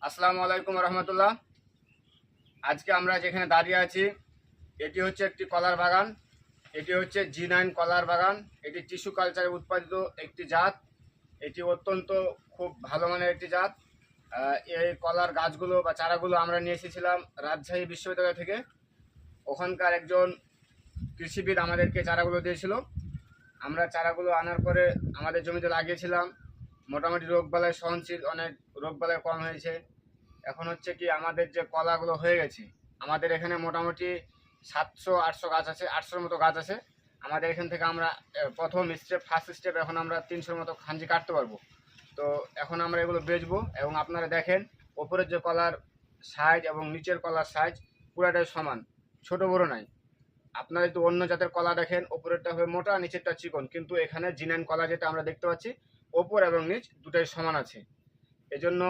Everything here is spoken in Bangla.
আসসালামু আলাইকুম রহমতুল্লাহ। আজকে আমরা যেখানে দাঁড়িয়ে আছি এটি হচ্ছে একটি কলার বাগান। এটি হচ্ছে জি9 কলার বাগান। এটি টিস্যু কালচারে উৎপাদিত একটি জাত। এটি অত্যন্ত খুব ভালো মানের একটি জাত। এই কলার গাছগুলো বা চারাগুলো আমরা নিয়ে এসেছিলাম রাজশাহী বিশ্ববিদ্যালয় থেকে। ওখানকার একজন কৃষিবিদ আমাদেরকে চারাগুলো দিয়েছিল। আমরা চারাগুলো আনার পরে আমাদের জমিতে লাগিয়েছিলাম। মোটামুটি রোগবালাই সহনশীল, অনেক রোগবালাই কম হয়েছে। এখন হচ্ছে কি আমাদের যে কলাগুলো হয়ে গেছে, আমাদের এখানে মোটামুটি 700-800 গাছ আছে, 800-র মতো গাছ আছে আমাদের এখান থেকে। আমরা প্রথম স্টেপ, ফার্স্ট স্টেপ এখন আমরা 300-র মতো খাঞ্জি কাটতে পারবো। তো এখন আমরা এগুলো বেচবো। এবং আপনারা দেখেন ওপরের যে কলার সাইজ এবং নিচের কলার সাইজ পুরাটাই সমান, ছোট বড় নাই। আপনারা যদি অন্য জাতের কলা দেখেন ওপরেরটা হবে মোটা, নিচেরটা চিকন, কিন্তু এখানে জি9 কলা যেটা আমরা দেখতে পাচ্ছি ওপর এবং নিচ দুটাই সমান আছে। এজন্য